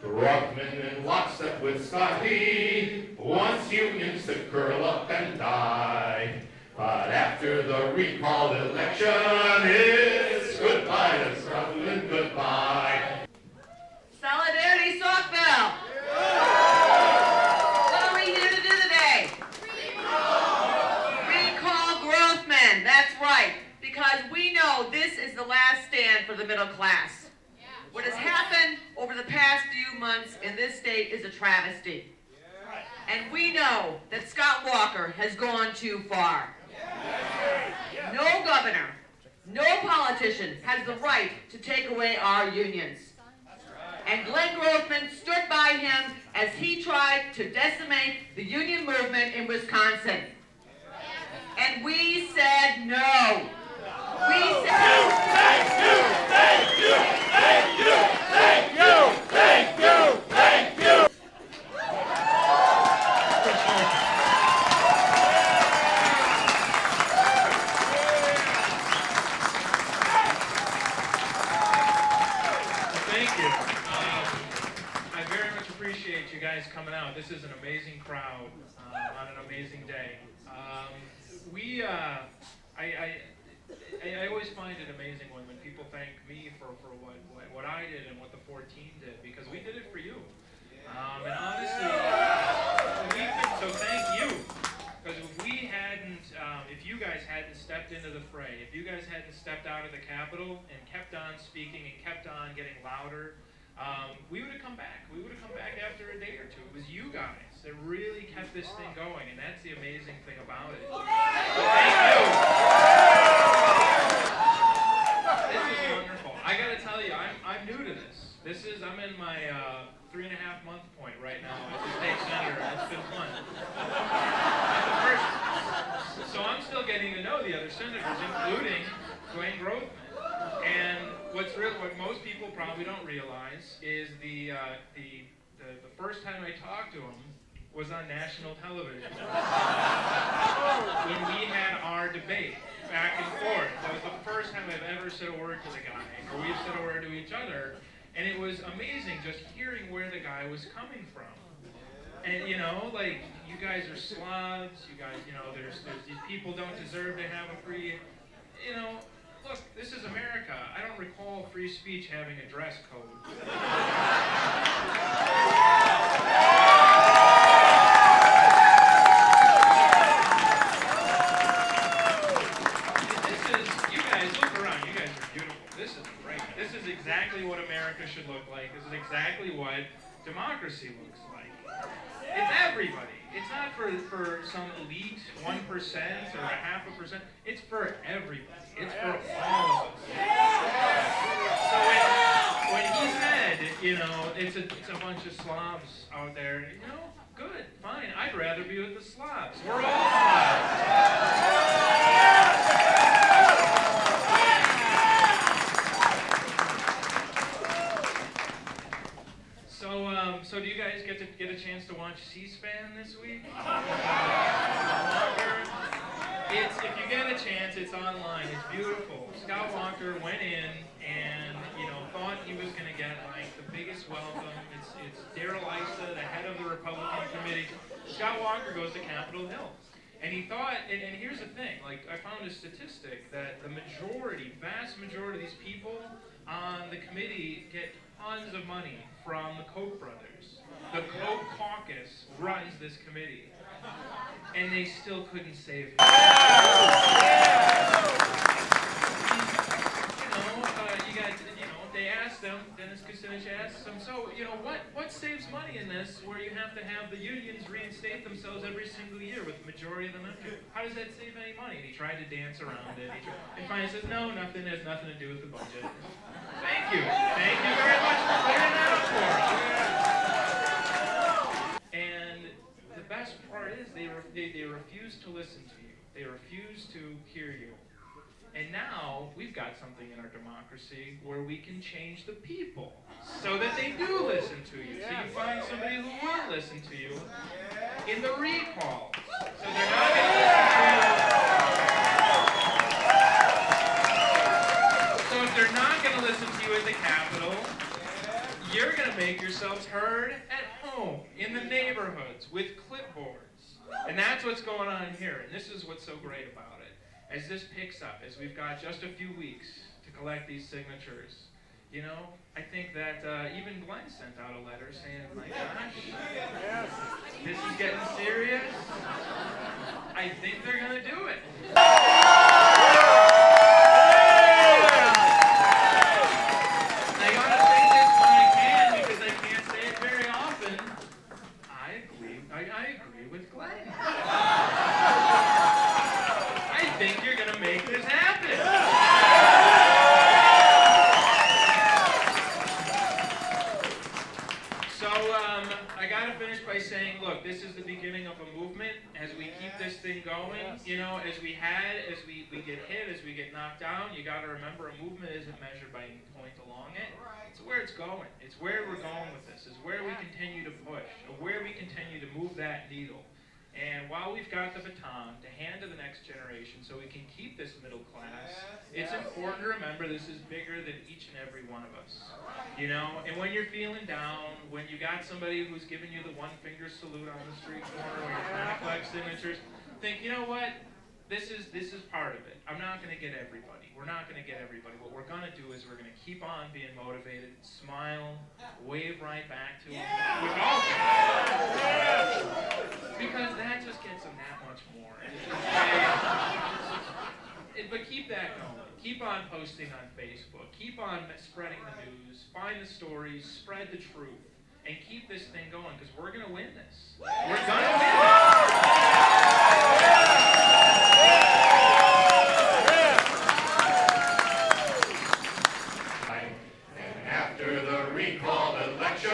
Grothman in lockstep with Scotty wants unions to curl up and die. But after the recall election, it's goodbye to Grothman, goodbye. Solidarity, Saukville! What are we here to do today? Recall Grothman, that's right. Because we know this is the last stand for the middle class. What has happened over the past few months in this state is a travesty. And we know that Scott Walker has gone too far. No governor, no politician has the right to take away our unions. And Glenn Grothman stood by him as he tried to decimate the union movement in Wisconsin. And we said no. We said Thank you, thank you, thank you, thank you, thank you, thank you. Thank you. I very much appreciate you guys coming out. This is an amazing crowd on an amazing day. I always find it amazing when people thank me for what I did and what the 14 did, because we did it for you. And honestly, so thank you. Because if you guys hadn't stepped into the fray, if you guys hadn't stepped out of the Capitol and kept on speaking and kept on getting louder, we would have come back. We would have come back after a day or two. It was you guys that really kept this thing going, and that's the amazing thing about it. So thank you. This is wonderful. I got to tell you, I'm new to this. I'm in my 3.5 month point right now as a state senator. It's been fun. So I'm still getting to know the other senators, including Dwayne Grothman. And what most people probably don't realize is the first time I talked to him was on national television when we had our debate back and forth. That was the first time I've ever said a word to the guy, or we've said a word to each other, and it was amazing just hearing where the guy was coming from. And like, you guys are slobs, you guys, there's these people don't deserve to have a free, look, this is America. I don't recall free speech having a dress code. Exactly what America should look like. This is exactly what democracy looks like. It's everybody. It's not for some elite 1% or 0.5%. It's for everybody. It's for all of us. So when he said, it's a bunch of slobs out there, good, fine. I'd rather be with the slobs. We're all slobs. So do you guys get a chance to watch C-SPAN this week? If you get a chance, it's online. It's beautiful. Scott Walker went in and thought he was going to get the biggest welcome. It's Darrell Issa, the head of the Republican committee. Scott Walker goes to Capitol Hill. And he thought, and here's the thing, I found a statistic that the vast majority of these people on the committee get tons of money from the Koch brothers. The Koch caucus runs this committee. And they still couldn't save him. They asked them, Dennis Kucinich asked them, so, what saves money in this where you have to have the unions reinstate themselves every single year with the majority of the members? How does that save any money? And he tried to dance around it. And finally says, no, nothing has nothing to do with the budget. Thank you. Thank you very much for clearing that up for us. And the best part is they refuse to listen to you. They refuse to hear you. And now we've got something in our democracy where we can change the people so that they do listen to you. So you find somebody who will listen to you in the recall. So they're not going to listen to you. So if they're not going to listen to you in the Capitol, You're going to make yourselves heard at home, in the neighborhoods, with clipboards. And that's what's going on here. And this is what's so great about it. As this picks up, as we've got just a few weeks to collect these signatures, you know, I think that even Glenn sent out a letter saying, my gosh, this is getting serious. I think they're going to do it. I got to say this when I can because I can't say it very often. I agree with Glenn. I think you're going to make this happen. I got to finish by saying, look, this is the beginning of a movement. As we keep this thing going, you know, as we get hit, as we get knocked down, you got to remember a movement isn't measured by any point along it. It's where it's going. It's where we're going with this. It's where we continue to push, or where we continue to move that needle. And while we've got the baton to hand to the next generation so we can keep this middle class, it's important to remember this is bigger than each and every one of us. You know, and when you're feeling down, when you got somebody who's giving you the one-finger salute on the street corner when you're trying to collect signatures, think, you know what? This is part of it. I'm not going to get everybody. We're not going to get everybody. What we're going to do is we're going to keep on being motivated, smile, wave right back to them. With all because that just gets them that much more. But keep that going. Keep on posting on Facebook. Keep on spreading the news. Find the stories. Spread the truth. And keep this thing going because we're going to win this. We're going to win this. After the recall election